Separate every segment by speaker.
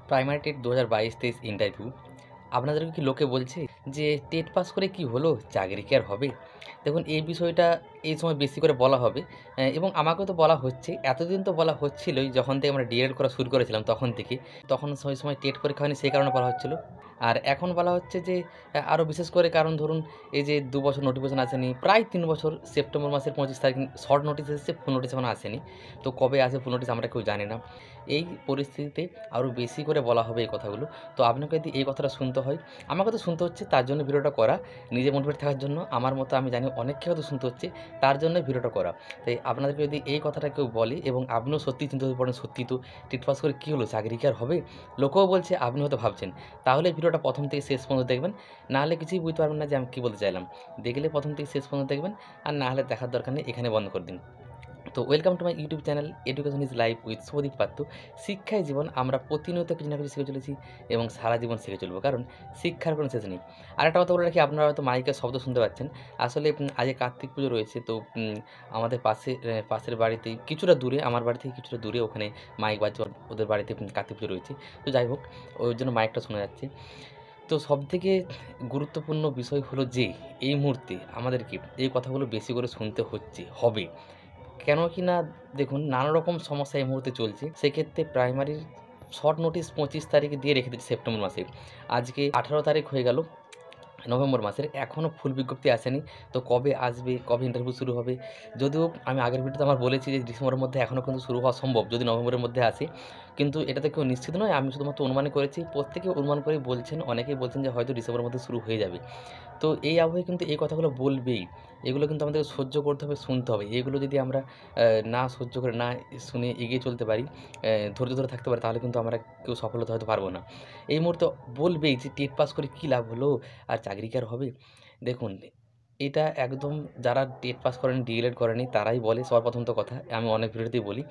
Speaker 1: Primary TET ২০২২-২৩ interview. আপনাদেরকে কি লোকে বলছে যে টেট পাস করে কি হলো? চাকরি কি আর হবে? দেখুন এই বিষয়টা এই সময় বেশি করে বলা হবে এবং আমাকেও তো বলা হচ্ছে। এতদিন তো বলা হচ্ছিলই যখন থেকে আমরা ডিএড করা শুরু করেছিলাম তখন থেকে। তখন ওই সময় টেট পরীক্ষা হয়নি সেই কারণে বলা হচ্ছিল। আর এখন বলা হচ্ছে যে আরও বিশেষ করে কারণ ধরুন এই যে ২ বছর নোটিফিকেশন আসেনি। প্রায় ৩ বছর সেপ্টেম্বর মাসের ২৫ তারিখ শর্ট নোটিস এসেছে, ফুল নোটিস এখনো আসেনি। তো কবে আসবে ফুল নোটিস আমরা কেউ জানি না। এই পরিস্থিতিতে আরও বেশি করে বলা হবে এই কথাগুলো। তো আপনাকে যদি এই কথাটা শুনতে হয়, আমাকে তো শুনতে হচ্ছে তার জন্য ভিডিওটা করা। নিজে মোটিভেট থাকার জন্য আমার মতো আমি জানি অনেককে হয়তো শুনতে হচ্ছে, তার জন্যই ভিডিওটা করা। তাই আপনাদেরকে যদি এই কথাটা কেউ বলে এবং আপনিও সত্যিই চিন্তিত হয়ে পড়েন, সত্যিই তো টেট পাস করে কী হলো? চাকরি কি আর হবে? লোকেও বলছে, আপনি হয়তো ভাবছেন। তাহলে ভিডিওটা প্রথম থেকে শেষ পর্যন্ত দেখবেন। না হলে কিছুই বুঝতে পারবেন না যে আমি কী বলতে চাইলাম। দেখলে প্রথম থেকে শেষ পর্যন্ত দেখবেন, আর না হলে দেখার দরকার নেই, এখানে বন্ধ করে দিন। তো welcome to my YouTube channel education is life with Shubhadeep Patra. শিক্ষাই জীবন। আমরা প্রতিনিয়ত কিছু না কিছু শিখে চলেছি এবং সারা জীবন শিখে চলবো, কারণ শিক্ষার কোনো শেষ নেই। আরেকটা কথা বলে রাখি, আপনারা হয়তো মাইকের শব্দ শুনতে পাচ্ছেন। আসলে আজকে কার্তিক পুজো রয়েছে, তো আমাদের পাশের বাড়িতেই কিছুটা দূরে, আমার বাড়ি থেকে কিছুটা দূরে ওখানে মাইক বাজছে, ওদের বাড়িতে কার্তিক পুজো রয়েছে। তো যাই হোক, ওই জন্য মাইকটা শোনা যাচ্ছে। তো সবথেকে গুরুত্বপূর্ণ বিষয় হলো যে এই মুহূর্তে আমাদেরকে এই কথাগুলো বেশি করে শুনতে হবে। কেন কি না, দেখুন নানা রকম সমস্যা এই মুহূর্তে চলছে। সেক্ষেত্রে প্রাইমারির শর্ট নোটিস ২৫ তারিখে দিয়ে রেখে দিয়েছে সেপ্টেম্বর মাসে। আজকে ১৮ তারিখ হয়ে গেল নভেম্বর মাসের, এখনও ফুল বিজ্ঞপ্তি আসেনি। তো কবে আসবে, কবে ইন্টারভিউ শুরু হবে? যদিও আমি আগের ভিডিওতে আমার বলেছি যে ডিসেম্বরের মধ্যে এখনও কিন্তু শুরু হওয়া সম্ভব যদি নভেম্বরের মধ্যে আসে। কিন্তু এটা তো কেউ নিশ্চিত নয়। আমি শুধুমাত্র অনুমানই করেছি। প্রত্যেকে অনুমান করেই বলছেন, অনেকেই বলছেন যে হয়তো ডিসেম্বরের মধ্যে শুরু হয়ে যাবে। তো এই আবহে কিন্তু এই কথাগুলো বলবেই। এগুলো কিন্তু আমাদেরকে সহ্য করতে হবে, শুনতে হবে। এগুলো যদি আমরা না সহ্য করে, না শুনে এগিয়ে চলতে পারি, ধৈর্য ধরে থাকতে পারি, তাহলে কিন্তু আমরা কেউ সফল হতে হয়তো পারবো না। এই মুহূর্তে বলবেই যে টেট পাস করে কী লাভ হলো? আর চাকরি কি আর হবে? দেখুন, এটা একদম যারা টেট পাস করেনি, ডিএলএড করেনি তারাই বলে সবার প্রথম তো কথা। আমি অনেক ভিডিওতেই বলি।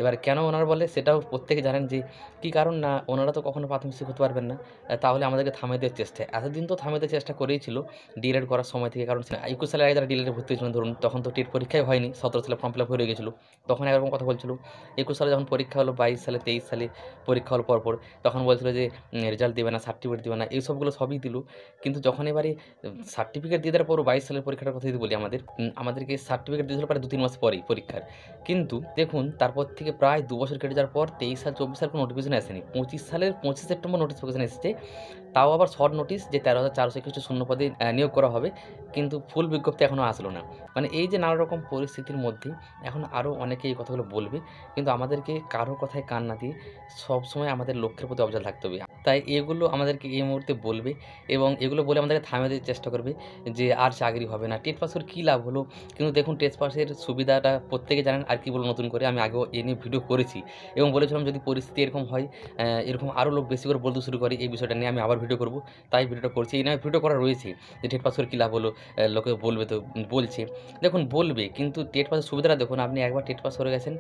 Speaker 1: এবার কেন ওনারা বলে সেটাও প্রত্যেকে জানেন যে কী কারণ, না ওনারা তো কখনো প্রাথমিক শিক্ষক হতে পারবেন না। তাহলে আমাদেরকে থামিয়ে দেওয়ার চেষ্টা। এতদিন তো থামিয়ে দেওয়ার চেষ্টা করেই ছিল ডিএলএড করার সময় থেকে। কারণ ২১ সালের আগে যারা ডিএলএডে ভর্তি হয়েছিলেন ধরুন, তখন তো টেট পরীক্ষাই হয়নি। ১৭ সালে ফর্ম ফিল আপ হয়ে রয়ে গেছিল। তখন একরকম কথা বলছিল। ২১ সালে যখন পরীক্ষা হলো, ২২ সালে, ২৩ সালে পরীক্ষা হলো পরপর, তখন বলছিল যে রেজাল্ট দেবে না, সার্টিফিকেট দেবে না। এইসবগুলো সবই দিল। কিন্তু যখন এবারে সার্টিফিকেট দিয়ে দেওয়ার পরও ২২ সালের পরীক্ষাটার কথা যদি বলি আমাদেরকে সার্টিফিকেট দিয়েছিল প্রায় ২-৩ মাস পরেই পরীক্ষার। কিন্তু দেখুন তারপর থেকে প্রায় ২ বছর কেটে যাওয়ার পর ২৩ সাল, ২৪ সাল কোনো নোটিফিকেশন আসেনি। ২৫ সালের ২৫ সেপ্টেম্বর নোটিফিকেশন এসেছে। তাও আবার শর্ট নোটিস যে ১৩,৪৬১ শূন্য পদে নিয়োগ করা হবে। কিন্তু ফুল বিজ্ঞপ্তি এখনও আসলো না। মানে এই যে নানা রকম পরিস্থিতির মধ্যে এখন আরও অনেকে এই কথাগুলো বলবে। কিন্তু আমাদেরকে কারো কথায় কান না দিয়ে সবসময় আমাদের লক্ষ্যের প্রতি অবিচল থাকতে হবে। তাই এগুলো আমাদেরকে এই মুহূর্তে বলবে এবং এগুলো বলে আমাদেরকে থামিয়ে দেওয়ার চেষ্টা করবে যে আর চাকরি হবে না। টেট পাস করে কী লাভ হলো? কিন্তু দেখুন টেট পাসের সুবিধাটা প্রত্যেকে জানেন। আর কি বলব নতুন করে, আমি আগেও এ নিয়ে ভিডিও করেছি এবং বলেছিলাম যদি পরিস্থিতি এরকম হয়, এরকম আরও লোক বেশি করে বলতে শুরু করে এই বিষয়টা নিয়ে, আমি আবার ভিডিও করব। তাই ভিডিওটা করছি। এই নিয়ে ভিডিও করা রয়েছে যে টেট পাস করে কী লাভ হলো? লোকে বলবে তো বলছে। দেখুন বলবে, কিন্তু টেট পাসের সুবিধাটা দেখুন, আপনি একবার টেট পাস করে গেছেন,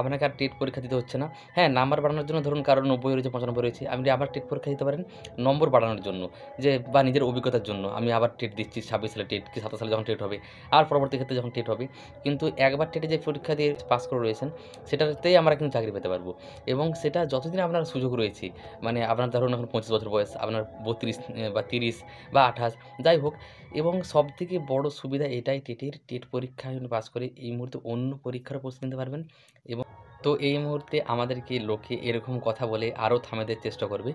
Speaker 1: আপনাকে আর টেট পরীক্ষা দিতে হচ্ছে না। হ্যাঁ, নাম্বার বাড়ানোর জন্য ধরুন কারো ৯০ রয়েছে, ৯৫ রয়েছে, আপনি আবার টেট পরীক্ষা দিতে পারেন নম্বর বাড়ানোর জন্য, যে বা নিজের অভিজ্ঞতার জন্য। আমি আবার টেট দিচ্ছি ২৬ সালে টেট, কি ২৭ সালে যখন টেট হবে, আর পরবর্তী ক্ষেত্রে যখন টেট হবে। কিন্তু একবার টেটে যে পরীক্ষা দিয়ে পাস করে রয়েছেন, সেটাতেই আমরা কিন্তু চাকরি পেতে পারবো এবং সেটা যতদিন আপনার সুযোগ রয়েছে। মানে আপনার ধরুন এখন ২৫ বছর বয়স, আপনার ৩২ বা ৩০ বা ২৮, যাই হোক। এবং সবথেকে বড় সুবিধা এটাই টেট পরীক্ষায় পাস করে এই মুহূর্তে অন্য পরীক্ষারও প্রস্তুতি নিতে পারবেন এবং তো এই মুহূর্তে আমাদেরকে লোকে এরকম কথা বলে আরও থামিয়ে দেওয়ার চেষ্টা করবে।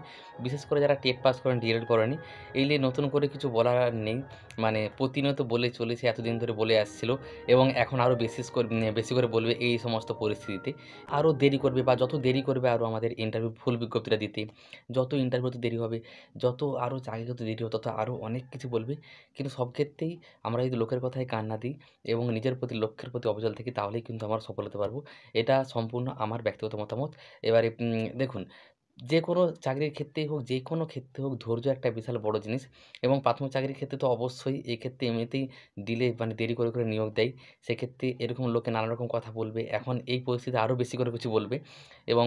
Speaker 1: বিশেষ করে যারা টেট পাস করেন, ডিএলএড করেনি, এই নিয়ে নতুন করে কিছু বলার আর নেই। মানে প্রতিনিয়ত বলে চলেছে, এতদিন ধরে বলে আসছিল এবং এখন আরও বেশি করে বলবে এই সমস্ত পরিস্থিতিতে। আরও দেরি করবে, বা যত দেরি করবে আরও আমাদের ইন্টারভিউ ফুল বিজ্ঞপ্তিটা দিতে, যত ইন্টারভিউতে দেরি হবে, যত আরও চাকরি হতে দেরি হবে, তত আরও অনেক কিছু বলবে। কিন্তু সব ক্ষেত্রেই আমরা যদি লোকের কথায় কান না দিই এবং নিজের প্রতি লক্ষ্যের প্রতি অবিচল থাকি, তাহলেই কিন্তু আমরা সফল হতে পারবো। এটা সম্পূর্ণ আমার ব্যক্তিগত মতামত। এবারে দেখুন, যেকোনো চাকরির ক্ষেত্রেই হোক, যেকোনো ক্ষেত্রে হোক, ধৈর্য একটা বিশাল বড় জিনিস এবং প্রাথমিক চাকরির ক্ষেত্রে তো অবশ্যই। এক্ষেত্রে এমনিতেই ডিলে, মানে দেরি করে নিয়োগ দেয়। সেক্ষেত্রে এরকম লোকে নানা রকম কথা বলবে। এখন এই পরিস্থিতিতে আরও বেশি করে কিছু বলবে এবং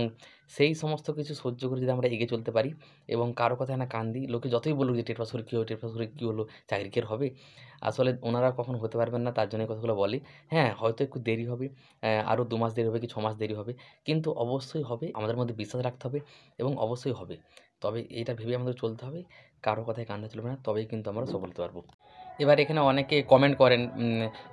Speaker 1: সেই সমস্ত কিছু সহ্য করে যদি আমরা এগিয়ে চলতে পারি এবং কারো কথায় না কান দিই, লোকে যতই বলুক যে টেট পাস করে কী হবে, টেট পাস করে কী হলো, চাকরি কি আর হবে? আসলে ওনারা কখনো হতে পারবেন না, তার জন্য এই কথাগুলো বলে। হ্যাঁ, হয়তো একটু দেরি হবে, আরও ২ মাস দেরি হবে কি ৬ মাস দেরি হবে। কিন্তু অবশ্যই হবে, আমাদের মধ্যে বিশ্বাস রাখতে হবে এবং অবশ্যই হবে। তবে এটা ভেবে আমাদের চলতে হবে, কারো কথায় কান দেওয়া চলবে না, তবেই কিন্তু আমরা সফল হতে পারবো। এবার এখানে অনেকে কমেন্ট করেন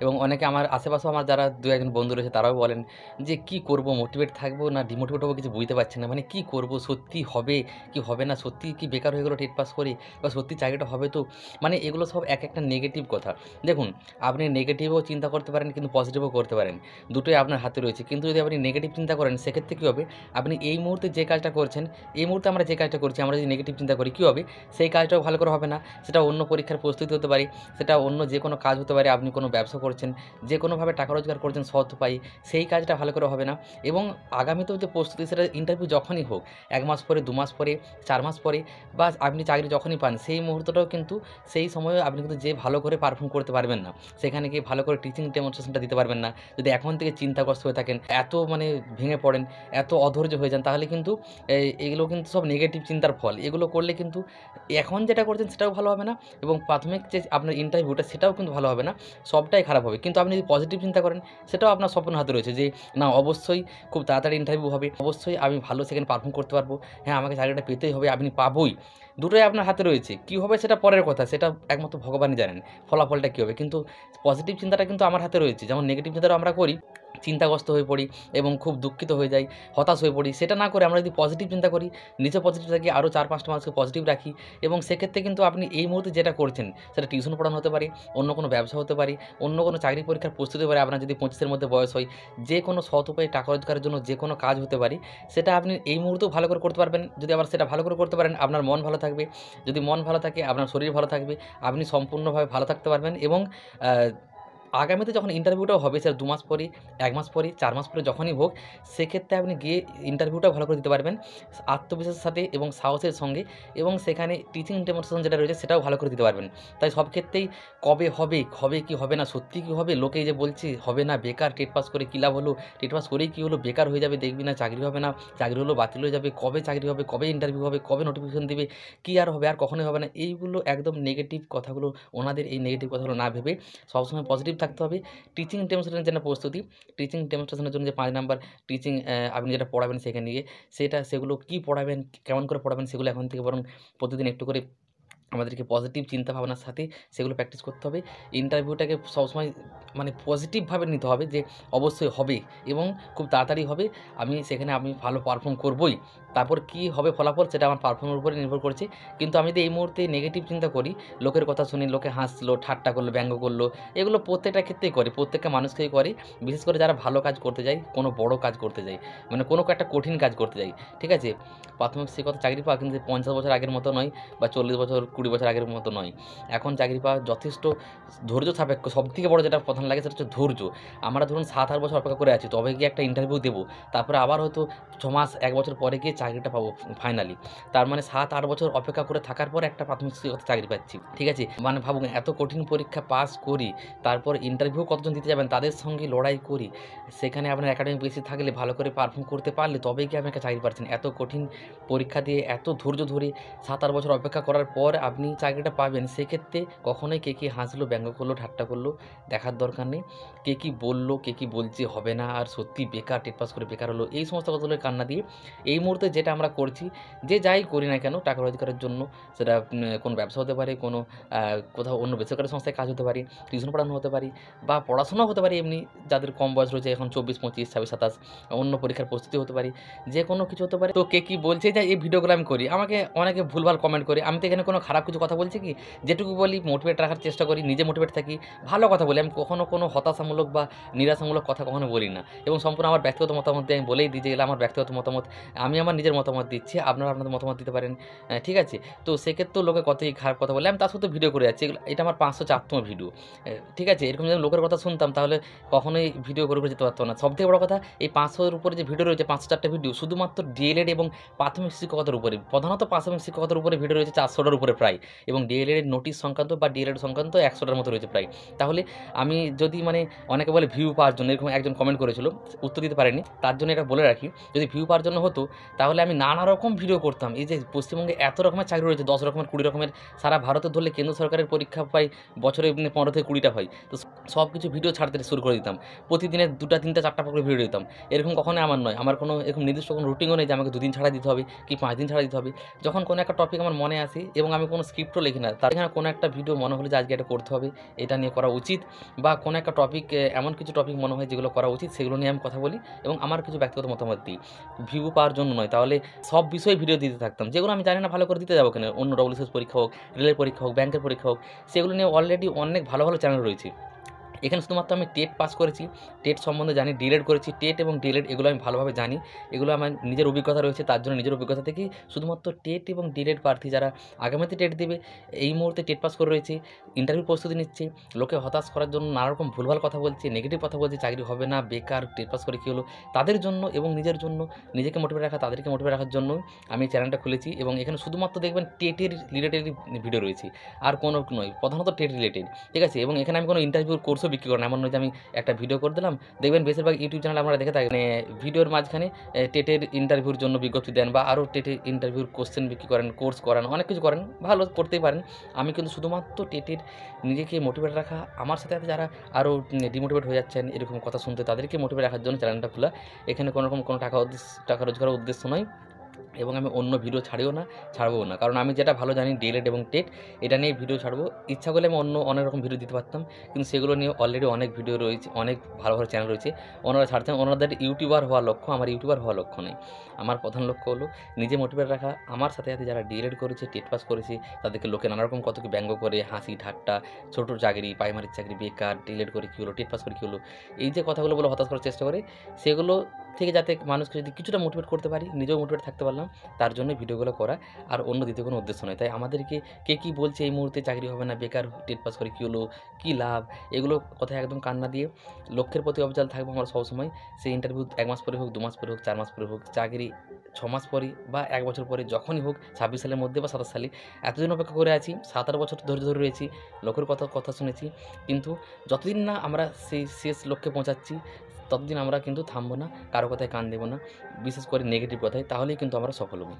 Speaker 1: এবং অনেকে আমার আশেপাশেও আমার যারা ২-১ জন বন্ধু রয়েছে তারাও বলেন যে, "কি করব? মোটিভেট থাকবো না ডিমোটিভেট হবো কিছু বুঝতে পারছি না। মানে কি করব? সত্যি হবে কি হবে না? সত্যিই কি বেকার হয়ে গেল টেট পাস করে? বা সত্যি চাকরিটা হবে তো?" মানে এগুলো সব একটা নেগেটিভ কথা। দেখুন, আপনি নেগেটিভও চিন্তা করতে পারেন কিন্তু পজিটিভও করতে পারেন। দুটোই আপনার হাতে রয়েছে। কিন্তু যদি আপনি নেগেটিভ চিন্তা করেন সেক্ষেত্রে কী হবে? আপনি এই মুহূর্তে যে কাজটা করছেন, এই মুহূর্তে আমরা যে কাজটা করছি আমরা যদি নেগেটিভ চিন্তা করি কী হবে? সেই কাজটাও ভালো করে হবে না। সেটা অন্য পরীক্ষার প্রস্তুতি হতে পারে, সেটা অন্য যে কোনো কাজ হতে পারে, আপনি কোনো ব্যবসা করছেন, যে কোনোভাবে টাকা রোজগার করছেন সৎ উপায়ে, সেই কাজটা ভালো করে হবে না এবং আগামীতেও যে প্রস্তুতি সেটা ইন্টারভিউ যখনই হোক, ১ মাস পরে, ২ মাস পরে, ৪ মাস পরে বা আপনি চাকরি যখনই পান সেই মুহূর্তটাও কিন্তু সেই সময়ে আপনি কিন্তু যে ভালো করে পারফর্ম করতে পারবেন না। সেখানে গিয়ে ভালো করে টিচিং ডেমনস্ট্রেশনটা দিতে পারবেন না। যদি এখন থেকে চিন্তাগ্রস্ত হয়ে থাকেন, এত মানে ভেঙে পড়েন, এত অধৈর্য হয়ে যান তাহলে কিন্তু এগুলো কিন্তু সব নেগেটিভ চিন্তার ফল। এগুলো করলে কিন্তু এখন যেটা করছেন সেটাও ভালো হবে না এবং প্রাথমিক যে আপনার ইন্টারভিউটা সেটাও কিন্তু ভালো হবে না। সবটাই খারাপ হবে। কিন্তু আপনি যদি পজিটিভ চিন্তা করেন সেটাও আপনার স্বপ্ন হাতে রয়েছে যে, না অবশ্যই খুব তাড়াতাড়ি ইন্টারভিউ হবে। অবশ্যই আমি ভালো সেখানে পারফর্ম করতে পারবো। হ্যাঁ, আমাকে চাকরিটা পেতেই হবে, আপনি পাবোই। দুটোই আপনার হাতে রয়েছে। কী হবে সেটা পরের কথা। সেটা একমাত্র ভগবানই জানেন। ফলাফলটা কী হবে। কিন্তু পজিটিভ চিন্তাটা কিন্তু আমার হাতে রয়েছে। যেমন নেগেটিভ চিন্তাটা আমরা করি, চিন্তাগ্রস্ত হয়ে পড়ি এবং খুব দুঃখিত হয়ে যাই, হতাশ হয়ে পড়ি। সেটা না করে আমরা যদি পজিটিভ চিন্তা করি, নিজে পজিটিভ থাকি, আরও ৪-৫টা মানুষকে পজিটিভ রাখি এবং সেক্ষেত্রে কিন্তু আপনি এই মুহূর্তে যেটা করছেন সেটা টিউশন পড়ানো হতে পারে, অন্য কোনো ব্যবসা হতে পারে, অন্য কোনো চাকরি পরীক্ষার প্রস্তুতি হতে পারে। আপনার যদি ২৫ এর মধ্যে বয়স হয়, যে কোনো সৎ উপায়ে টাকা রোজগারের জন্য যে কোনো কাজ হতে পারে, সেটা আপনি এই মুহূর্তেও ভালো করে করতে পারবেন। যদি আবার সেটা ভালো করে করতে পারেন, আপনার মন ভালো থাকবে। যদি মন ভালো থাকে, আপনার শরীর ভালো থাকবে। আপনি সম্পূর্ণভাবে ভালো থাকতে পারবেন এবং আ আগামীতে যখন ইন্টারভিউটাও হবে সেটা ২ মাস পরে, ১ মাস পরে, ৪ মাস পরে যখনই হোক, সেক্ষেত্রে আপনি গিয়ে ইন্টারভিউটাও ভালো করে দিতে পারবেন। আত্মবিশ্বাসের সাথে এবং সাহসের সঙ্গে এবং সেখানে টিচিং ডেমনস্ট্রেশন যেটা রয়েছে সেটাও ভালো করে দিতে পারবেন। তাই সব ক্ষেত্রেই কবে হবে, হবে কি হবে না, সত্যি কি হবে? লোকে যে বলছে হবে না, বেকার, টেট পাস করে কী লাভ হলো? টেট পাস করেই কী হলো? বেকার হয়ে যাবে, দেখবি না চাকরি হবে না, চাকরি হলেও বাতিল হয়ে যাবে, কবে চাকরি হবে, কবে ইন্টারভিউ হবে, কবে নোটিফিকেশন দিবে, কি আর হবে? আর কখনোই হবে না। এইগুলো একদম নেগেটিভ কথাগুলো, ওনাদের এই নেগেটিভ কথাগুলো না ভেবে সবসময় পজিটিভ থাকতে হবে। টিচিং ডেমনস্ট্রেশনের জন্য প্রস্তুতি, টিচিং ডেমনস্ট্রেশনের জন্য যে ৫ নাম্বার টিচিং আপনি যেটা পড়াবেন সেখানে গিয়ে সেগুলো কি পড়াবেন, কেমন করে পড়াবেন সেগুলো এখন থেকে বরং প্রতিদিন একটু করে আমাদেরকে পজিটিভ চিন্তাভাবনার সাথে সেগুলো প্র্যাকটিস করতে হবে। ইন্টারভিউটাকে সবসময় মানে পজিটিভভাবে নিতে হবে যে অবশ্যই হবে এবং খুব তাড়াতাড়ি হবে। আমি ভালো পারফর্ম করবই। তারপর কি হবে ফলাফল সেটা আমার পারফর্মের উপরে নির্ভর করছে। কিন্তু আমি যদি এই মুহূর্তে নেগেটিভ চিন্তা করি, লোকের কথা শুনি, লোকে হাসলো, ঠাট্টা করলো, ব্যঙ্গ করলো, এগুলো প্রত্যেকটা ক্ষেত্রেই করে, প্রত্যেকটা মানুষকেই করে। বিশেষ করে যারা ভালো কাজ করতে যায়, কোনো বড় কাজ করতে যায়, মানে কোনো একটা কঠিন কাজ করতে যায়, ঠিক আছে? প্রাথমিক শিক্ষকতা চাকরি পাওয়া কিন্তু ৫০ বছর আগের মতো নয় বা ৪০ বছর, ২০ বছর আগের মতো নয়। এখন চাকরি পাওয়া যথেষ্ট ধৈর্য সাপেক্ষ। সবথেকে বড় যেটা প্রধান লাগে সেটা হচ্ছে ধৈর্য। আমরা ধরুন ৭-৮ বছর অপেক্ষা করে আছি, তবে গিয়ে একটা ইন্টারভিউ দেবো। তারপরে আবার হয়তো ৬ মাস, ১ বছর পরে গিয়ে চাকরিটা পাবো ফাইনালি। তার মানে ৭-৮ বছর অপেক্ষা করে থাকার পর একটা প্রাথমিক শিক্ষকতার চাকরি পাচ্ছি। ঠিক আছে? মানে ভাবুন এত কঠিন পরীক্ষা পাস করি, তারপর ইন্টারভিউ কতজন দিতে যাবেন তাদের সঙ্গে লড়াই করি। সেখানে আপনার একাডেমিক বেশি থাকলে, ভালো করে পারফর্ম করতে পারলে তবেই গিয়ে আপনি একটা চাকরি পাচ্ছেন। এত কঠিন পরীক্ষা দিয়ে এত ধৈর্য ধরে ৭-৮ বছর অপেক্ষা করার পর আপনি চাকরিটা পাবেন। সেক্ষেত্রে কখনোই কে কী হাসলো, ব্যঙ্গ করলো, ঠাট্টা করলো দেখার দরকার নেই। কে কী বললো, কে কী বলছে হবে না আর সত্যি বেকার, টেট পাস করে বেকার হলো, এই সমস্ত কথাগুলোকে কান না দিয়ে এই মুহূর্তে যেটা আমরা করছি, যে যাই করি না কেন টাকা রোজগারের জন্য, সেটা কোনো ব্যবসা হতে পারে, কোনো কোথাও অন্য বেসরকারি সংস্থায় কাজ হতে পারে, টিউশন পড়ানো হতে পারে বা পড়াশোনাও হতে পারে এমনি যাদের কম বয়স রয়েছে এখন ২৪, ২৫, ২৬, ২৭, অন্য পরীক্ষার প্রস্তুতি হতে পারে, যে কোনো কিছু হতে পারে। তো কে কী বলছে যে এই ভিডিওগুলো আমি করি, আমাকে অনেকে ভুলভাল কমেন্ট করে। আমি তো এখানে কোনো খারাপ কিছু কথা বলছি কি? যেটুকু বলি মোটিভেট রাখার চেষ্টা করি, নিজে মোটিভেট থাকি, ভালো কথা বলি। আমি কখনো কোনো হতাশামূলক বা নিরাশামূলক কথা কখনো বলি না এবং সম্পূর্ণ আমার ব্যক্তিগত মতামত দিয়ে আমি বলেই দিই যে এগুলো আমার ব্যক্তিগত মতামত। আমি আমার নিজের মতামত দিচ্ছি, আপনারা আপনাদের মতামত দিতে পারেন। ঠিক আছে? তো সেক্ষেত্রেও লোকে কতই খারাপ কথা বলে, আমি তার সাথে ভিডিও করে যাচ্ছি। এটা আমার ৫০৪তম ভিডিও। ঠিক আছে? এরকম যদি লোকের কথা শুনতাম তাহলে কখনোই ভিডিও করে যেতে পারতাম না। সবথেকে বড় কথা এই ৫০০-র উপরে যে ভিডিও রয়েছে, ৫০৪টা ভিডিও শুধুমাত্র ডিএলএড এবং প্রাথমিক শিক্ষকতার উপরে। প্রধানত প্রাথমিক শিক্ষকতার উপরে ভিডিও রয়েছে ৪০০টার উপরে প্রায়। প্রায়, এবং ডিএলএড নোটিশ সংক্রান্ত বা ডিএলএড সংক্রান্ত 100টার মতো রয়েছে প্রায়। তাহলে আমি যদি মানে অনেকে বলে ভিউ পাওয়ার জন্য, এরকম একজন কমেন্ট করেছিল, উত্তর দিতে পারেনি, তার জন্য এটা বলে রাখি, যদি ভিউ পাওয়ার জন্য হতো তাহলে আমি নানা রকম ভিডিও করতাম। এই যে পশ্চিমবঙ্গে এত রকমের চাকরি রয়েছে, 10 রকমের 20 রকমের, সারা ভারতে ধরলে কেন্দ্র সরকারের পরীক্ষা প্রায় বছরে 15 থেকে 20টা হয়। তো সব কিছু ভিডিও ছাড়তে শুরু করে দিতাম, প্রতিদিনে 2টা 3টা 4টা করে ভিডিও দিতাম। এরকম কখনোই আমার নয়, আমার কোনো এরকম নির্দিষ্ট কোনো রুটিনও নেই যে আমাকে 2 দিন ছাড়া দিতে হবে কি 5 দিন ছাড়া দিতে হবে। যখন কোনো একটা টপিক আমার মনে আসে এবং আমি কোনো স্ক্রিপ্টও লিখি না, তার এখানে কোনো একটা ভিডিও মনে হলো যে আজকে এটা করতে হবে, এটা নিয়ে করা উচিত, বা কোনো একটা টপিক, এমন কিছু টপিক মনে হয় যেগুলো করা উচিত, সেগুলো নিয়ে আমি কথা বলি এবং আমার কিছু ব্যক্তিগত মতামত দিই। ভিউ পাওয়ার জন্য নয়, তাহলে সব বিষয়ে ভিডিও দিতে থাকতাম, যেগুলো আমি জানি না ভালো করে দিতে যাবো কেন। অন্য ডব্লিউবিসিএস পরীক্ষা হোক, রেলের পরীক্ষা হোক, ব্যাংকের পরীক্ষা হোক, সেগুলো নিয়ে অলরেডি অনেক ভালো ভালো চ্যানেল রয়েছে। এখানে শুধুমাত্র আমি টেট পাস করেছি, টেট সম্বন্ধে জানি, ডিএলএড করেছি, টেট এবং ডিএলএড এগুলো আমি ভালোভাবে জানি, এগুলো আমার নিজের অভিজ্ঞতা রয়েছে, তার জন্য নিজের অভিজ্ঞতা থেকেই শুধুমাত্র টেট এবং ডিএলএড প্রার্থী যারা আগামীতে টেট দেবে, এই মুহূর্তে টেট পাস করে রয়েছে, ইন্টারভিউ প্রস্তুতি নিচ্ছে, লোকে হতাশ করার জন্য নানা রকম ভুলভাল কথা বলছে, নেগেটিভ কথা বলছে, চাকরি হবে না, বেকার, টেট পাস করে কী হলো, তাদের জন্য এবং নিজের জন্য, নিজেকে মোটিভেট রাখা, তাদেরকে মোটিভেট রাখার জন্য আমি এই চ্যানেলটা খুলেছি। এবং এখানে শুধুমাত্র দেখবেন টেটের রিলেটেড ভিডিও রয়েছে, আর কোনো নয়, প্রধানত টেট রিলেটেড, ঠিক আছে। এবং এখানে আমি কোনো ইন্টারভিউর কোর্সও বিক্রি করি না, এমন নয় যে আমি একটা ভিডিও করে দিলাম। দেখবেন বেশিরভাগ ইউটিউব চ্যানেল আপনারা দেখে থাকেন, ভিডিওর মাঝখানে টেটের ইন্টারভিউর জন্য বিজ্ঞপ্তি দেন, বা আরও টেটের ইন্টারভিউর কোশ্চেন বিক্রি করেন, কোর্স করান, অনেক কিছু করেন, ভালো করতেই পারেন। আমি কিন্তু শুধুমাত্র টেটের নিজেকে মোটিভেট রাখা, আমার সাথে সাথে যারা আরও ডিমোটিভেট হয়ে যাচ্ছেন এরকম কথা শুনতে, তাদেরকে মোটিভেট রাখার জন্য চ্যানেলটা খোলা। এখানে কোনো রকম কোনো টাকা রোজগারের উদ্দেশ্য নয়, এবং আমি অন্য ভিডিও ছাড়বও না, কারণ আমি যেটা ভালো জানি ডিএলএড এবং টেট, এটা নিয়ে ভিডিও ছাড়বো। ইচ্ছা করলে আমি অনেক রকম ভিডিও দিতে পারতাম, কিন্তু সেগুলো নিয়ে অলরেডি অনেক ভিডিও রয়েছে, অনেক ভালো ভালো চ্যানেল রয়েছে, ওনারা ছাড়ছেন। ওনাদের ইউটিউবার হওয়ার লক্ষ্য, আমার ইউটিউবার হওয়ার লক্ষ্য নেই। আমার প্রধান লক্ষ্য হলো নিজে মোটিভেট রাখা, আমার সাথে সাথে যারা ডিএলএড করেছে, টেট পাস করেছে, তাদেরকে লোকে নানা রকম কত কি ব্যঙ্গ করে, হাসি ঠাট্টা, ছোটো চাকরি, প্রাইমারির চাকরি, বেকার, ডিএলএড করে কী হলো, টেট পাস করে কী হলো, এই যে কথাগুলো বলে হতাশ করার চেষ্টা করে, সেগুলো থেকে যাতে মানুষকে যদি কিছুটা মোটিভেট করতে পারি, নিজেও মোটিভেট থাকতে পারলাম, তার জন্য ভিডিওগুলো করা, আর অন্য দ্বিতীয় কোনো উদ্দেশ্য নয়। তাই আমাদেরকে কে কী বলছে এই মুহূর্তে চাকরি হবে না, বেকার, টেট পাস করে কী হলো, কী লাভ, এগুলো কথায় একদম কান না দিয়ে লক্ষ্যের প্রতি অবিচল থাকবো আমরা সবসময়। সেই ইন্টারভিউ 1 মাস পরে হোক, 2 মাস পরে হোক, 4 মাস পরে হোক, চাকরি 6 মাস পরে বা 1 বছর পরে, যখনই হোক, 26 সালের মধ্যে বা 27 সালে, এতদিন অপেক্ষা করে আছি, 7-8 বছর ধরে রয়েছি, লোকের কথা শুনেছি, কিন্তু যতদিন না আমরা সেই শেষ লক্ষ্যে পৌঁছাচ্ছি, ততদিন আমরা কিন্তু থামবো না, কারো কথায় কান দেবো না, বিশেষ করে নেগেটিভ কথায়, তাহলেই কিন্তু আমরা সফল হব।